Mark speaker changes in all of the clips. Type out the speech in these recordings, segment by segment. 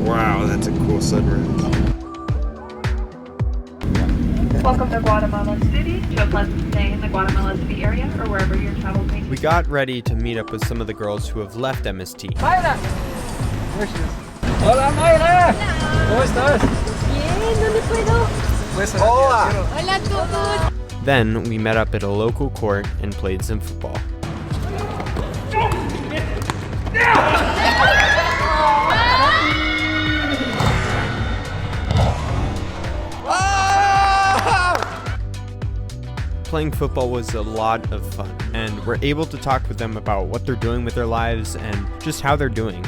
Speaker 1: Wow, that's a cool sunrise.
Speaker 2: Welcome to Guatemala City. To a pleasant stay in the Guatemala City area or wherever your travel may be.
Speaker 3: We got ready to meet up with some of the girls who have left MST.
Speaker 4: Mayra! There she is. Hola, Mayra! ¿Cómo estás?
Speaker 5: Bien, ¿dónde puedo?
Speaker 4: Hola!
Speaker 5: Hola a todos.
Speaker 3: Then we met up at a local court and played some football. Playing football was a lot of fun, and we're able to talk with them about what they're doing with their lives and just how they're doing.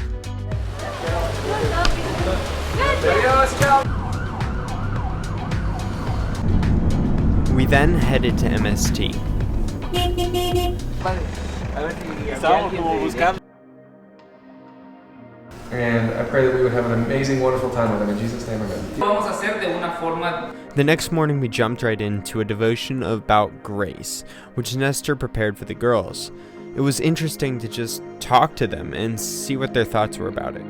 Speaker 3: We then headed to MST.
Speaker 6: And I pray that we would have an amazing, wonderful time with them. In Jesus' name, amen.
Speaker 3: The next morning, we jumped right into a devotion about grace, which Nestor prepared for the girls. It was interesting to just talk to them and see what their thoughts were about it.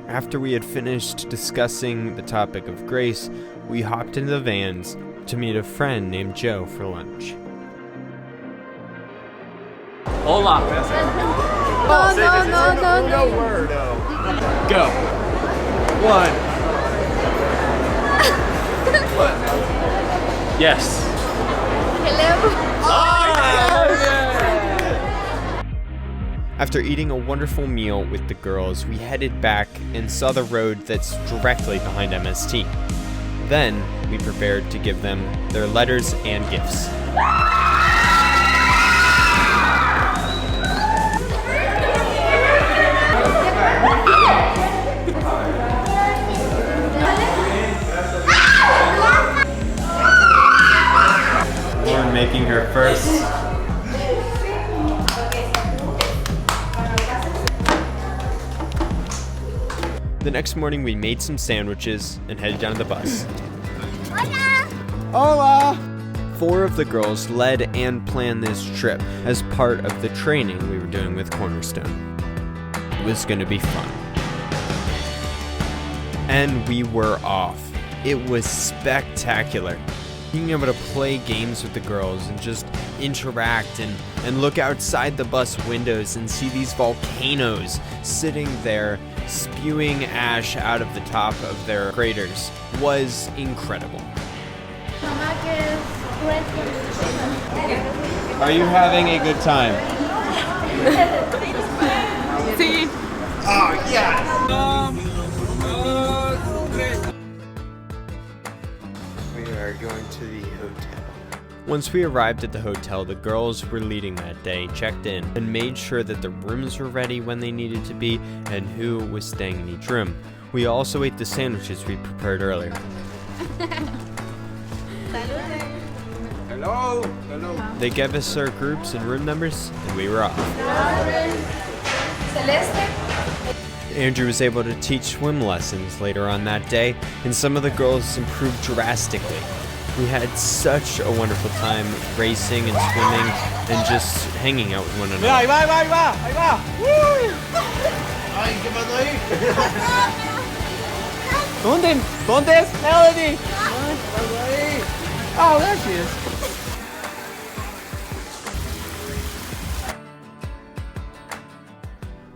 Speaker 3: After we had finished discussing the topic of grace, we hopped into the vans to meet a friend named Joe for lunch.
Speaker 4: Hola!
Speaker 5: No.
Speaker 1: word.
Speaker 4: Go! One! What? Yes!
Speaker 5: Hello.
Speaker 3: After eating a wonderful meal with the girls, we headed back and saw the road that's directly behind MST. Then, we prepared to give them their letters and gifts. Lauren making her first. The next morning, we made some sandwiches and headed down to the bus. Hola! 4 of the girls led and planned this trip as part of the training we were doing with Cornerstone. It was going to be fun. And we were off. It was spectacular. Being able to play games with the girls and just interact and look outside the bus windows and see these volcanoes sitting there spewing ash out of the top of their craters was incredible. Are you having a good time?
Speaker 5: Sí.
Speaker 1: Oh, yes!
Speaker 3: We are going to the hotel. Once we arrived at the hotel, the girls were leading that day, checked in, and made sure that the rooms were ready when they needed to be and who was staying in each room. We also ate the sandwiches we prepared earlier.
Speaker 1: Hello.
Speaker 3: They gave us our groups and room numbers, and we were off. Andrew was able to teach swim lessons later on that day, and some of the girls improved drastically. We had such a wonderful time racing and swimming and just hanging out with one another.
Speaker 4: Ahí va!
Speaker 1: Ay, ¿qué pasó ahí?
Speaker 4: ¿Dónde es Melody? Oh, there she is.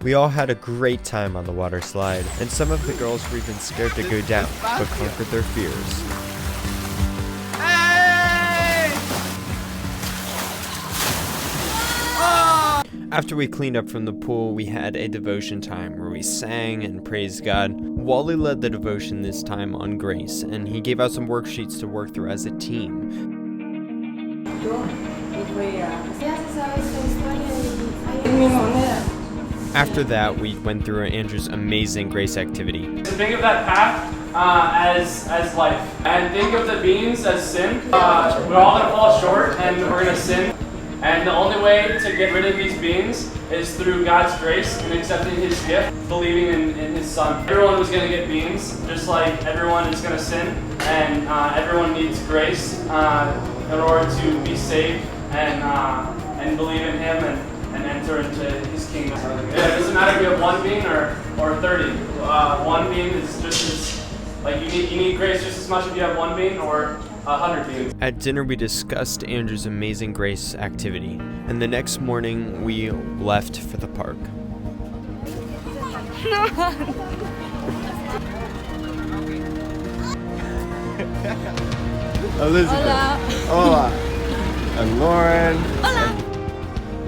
Speaker 3: We all had a great time on the water slide, and some of the girls were even scared to go down, but conquered their fears. After we cleaned up from the pool, we had a devotion time where we sang and praised God. Wally led the devotion this time on grace, and he gave out some worksheets to work through as a team. After that, we went through Andrew's amazing grace activity.
Speaker 7: So think of that path as life, and think of the beans as sin. We're all gonna fall short, and we're gonna sin. And the only way to get rid of these beings is through God's grace and accepting His gift, believing in His Son. Everyone was going to get beings, just like everyone is going to sin, and everyone needs grace in order to be saved and believe in Him and enter into his kingdom. It doesn't matter if you have 1 bean or 30. 1 bean is just as, like, you need grace just as much if you have 1 bean or 100 beans.
Speaker 3: At dinner, we discussed Andrew's amazing grace activity, and the next morning we left for the park.
Speaker 1: Elizabeth.
Speaker 5: Hola.
Speaker 1: Hola. And Lauren.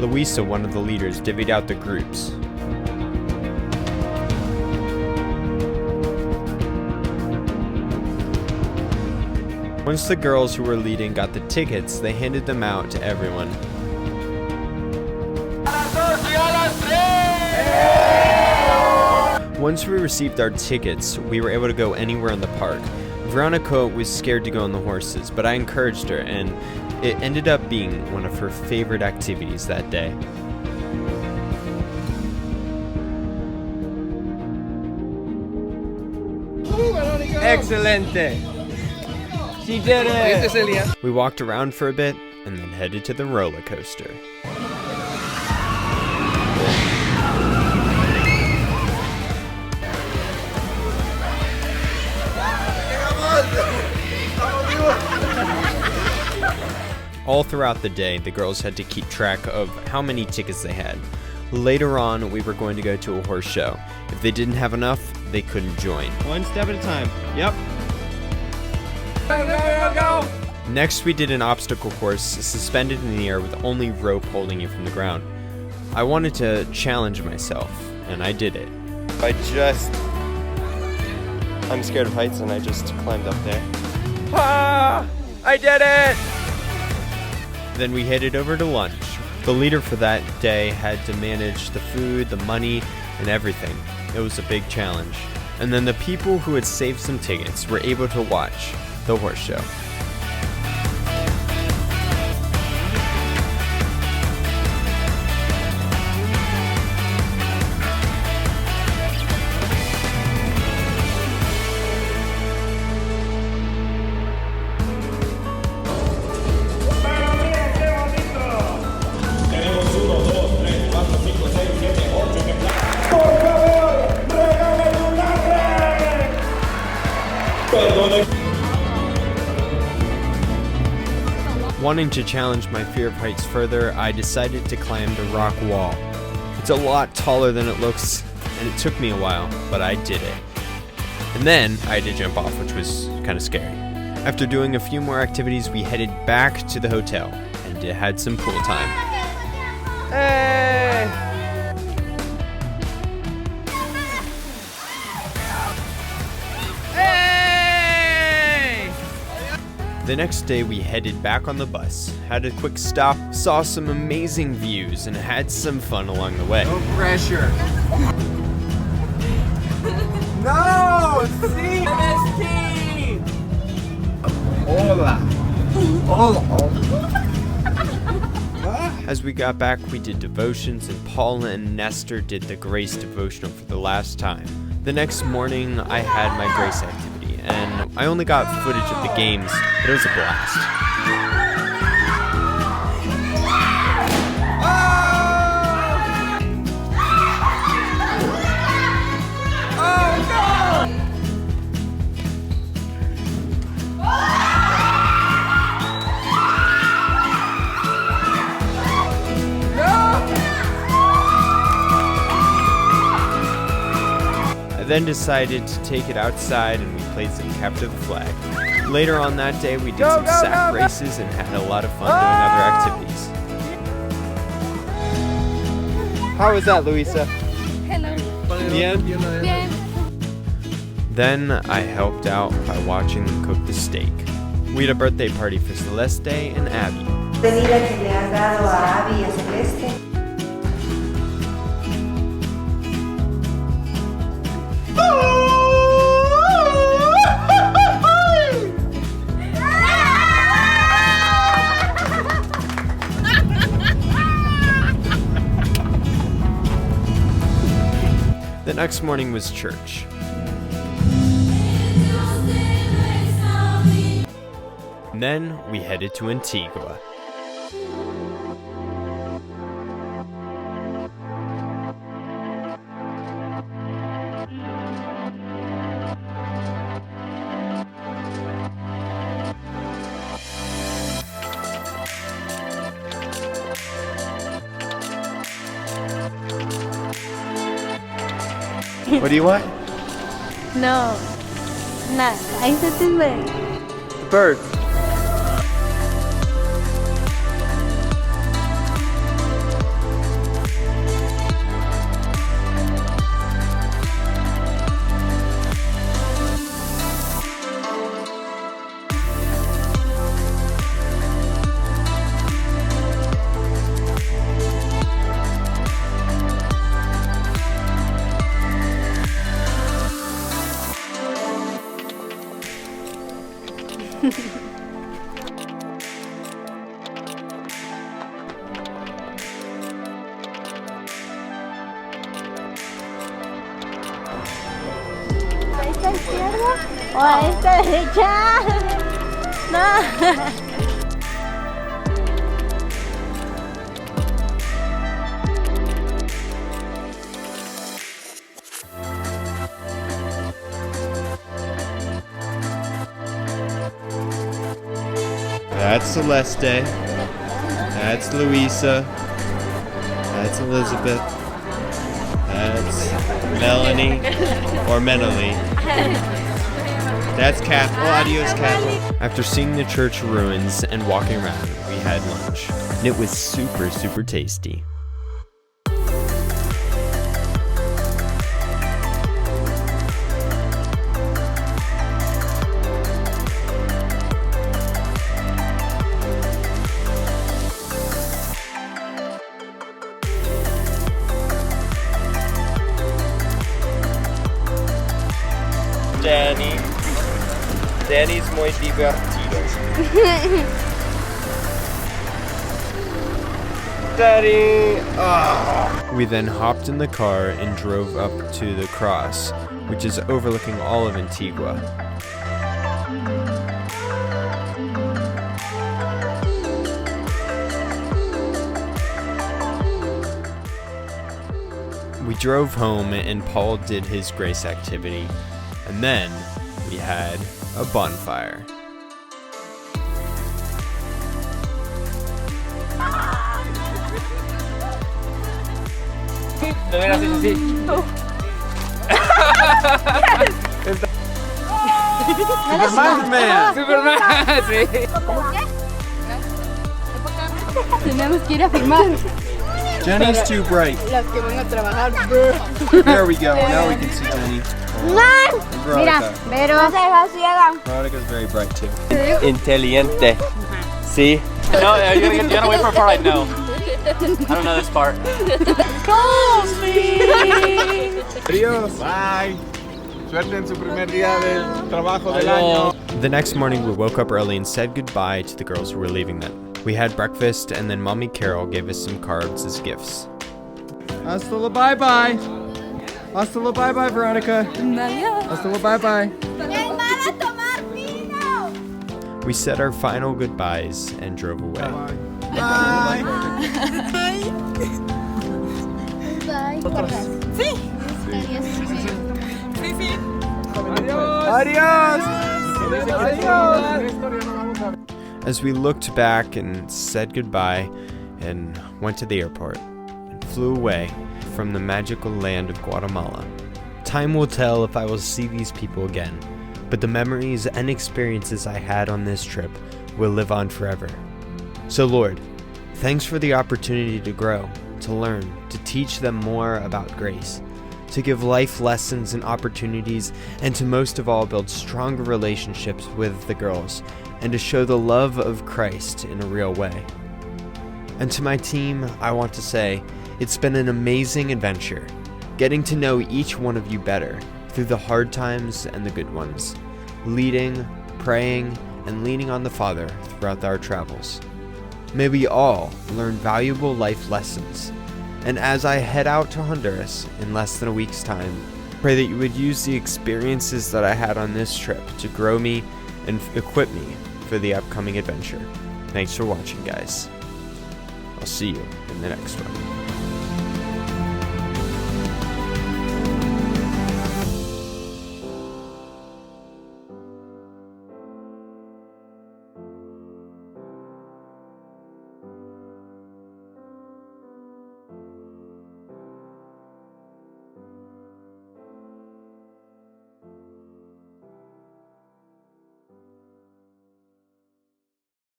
Speaker 3: Louisa, one of the leaders, divvied out the groups. Once the girls who were leading got the tickets, they handed them out to everyone. Once we received our tickets, we were able to go anywhere in the park. Veronica was scared to go on the horses, but I encouraged her, and it ended up being one of her favorite activities that day.
Speaker 4: Excelente. She did it.
Speaker 3: We walked around for a bit, and then headed to the roller coaster. All throughout the day, the girls had to keep track of how many tickets they had. Later on, we were going to go to a horse show. If they didn't have enough, they couldn't join.
Speaker 4: One step at a time. Yep. Go.
Speaker 3: Next, we did an obstacle course suspended in the air with only rope holding you from the ground. I wanted to challenge myself, and I did it.
Speaker 1: I'm scared of heights and I just climbed up there.
Speaker 3: Ah! I did it! Then we headed over to lunch. The leader for that day had to manage the food, the money, and everything. It was a big challenge. And then the people who had saved some tickets were able to watch the horse show. Wanting to challenge my fear of heights further, I decided to climb the rock wall. It's a lot taller than it looks, and it took me a while, but I did it. And then I had to jump off, which was kind of scary. After doing a few more activities, we headed back to the hotel and had some pool time. Hey! The next day we headed back on the bus, had a quick stop, saw some amazing views, and had some fun along the way.
Speaker 1: No pressure. No! See? MST! Hola. Hola.
Speaker 3: As we got back, we did devotions, and Paula and Nestor did the grace devotional for the last time. The next morning, I had my grace activity, and I only got footage of the games, but it was a blast. I then decided to take it outside and we played some capture the flag. Later on that day, we did some sack races and had a lot of fun doing other activities.
Speaker 1: How was that, Luisa?
Speaker 5: Hello.
Speaker 1: Bien?
Speaker 5: Bien.
Speaker 3: Then I helped out by watching them cook the steak. We had a birthday party for Celeste and Abby.
Speaker 8: Bienvenida que le has dado a Abby y a Celeste.
Speaker 3: The next morning was church. And then we headed to Antigua.
Speaker 1: What do you want?
Speaker 5: No. Nada. Ahí está tu bebé.
Speaker 1: The bird.
Speaker 5: ¿A esta izquierda o a esta derecha? No.
Speaker 3: That's Celeste. That's Luisa. That's Elizabeth. That's Melanie. Or Menely. That's Kath. Oh, adios, Kath. After seeing the church ruins and walking around, we had lunch. And it was super, super tasty. Danny's muy divertido. Daddy! Oh. We then hopped in the car and drove up to the cross, which is overlooking all of Antigua. We drove home and Paul did his grace activity, and then we had a bonfire.
Speaker 4: Lo hubieras hecho así.
Speaker 1: Superman!
Speaker 4: Superman, sí.
Speaker 5: Tenemos que ir a filmar.
Speaker 1: Jenny's too bright.
Speaker 5: Los que van a trabajar.
Speaker 1: There we go. Now we can see Jenny.
Speaker 5: Mira, pero no se deja ciega.
Speaker 1: Veronica's very bright too.
Speaker 9: Inteligente. Sí.
Speaker 7: No, you're gonna wait for a part I know. I don't know this part.
Speaker 1: Adios. Bye. Suerte en su primer día del trabajo del año.
Speaker 3: The next morning, we woke up early and said goodbye to the girls who were leaving them. We had breakfast, and then Mommy Carol gave us some cards as gifts.
Speaker 1: Hasta la bye-bye. Hasta la bye-bye, Veronica. Hasta la bye-bye.
Speaker 3: We said our final goodbyes and drove away.
Speaker 1: Bye. Adios.
Speaker 3: As we looked back and said goodbye and went to the airport and flew away from the magical land of Guatemala. Time will tell if I will see these people again, but the memories and experiences I had on this trip will live on forever. So Lord, thanks for the opportunity to grow, to learn, to teach them more about grace, to give life lessons and opportunities, and to most of all build stronger relationships with the girls, and to show the love of Christ in a real way. And to my team, I want to say, it's been an amazing adventure, getting to know each one of you better through the hard times and the good ones, leading, praying, and leaning on the Father throughout our travels. May we all learn valuable life lessons. And as I head out to Honduras in less than a week's time, pray that you would use the experiences that I had on this trip to grow me and equip me for the upcoming adventure. Thanks for watching, guys. I'll see you in the next one.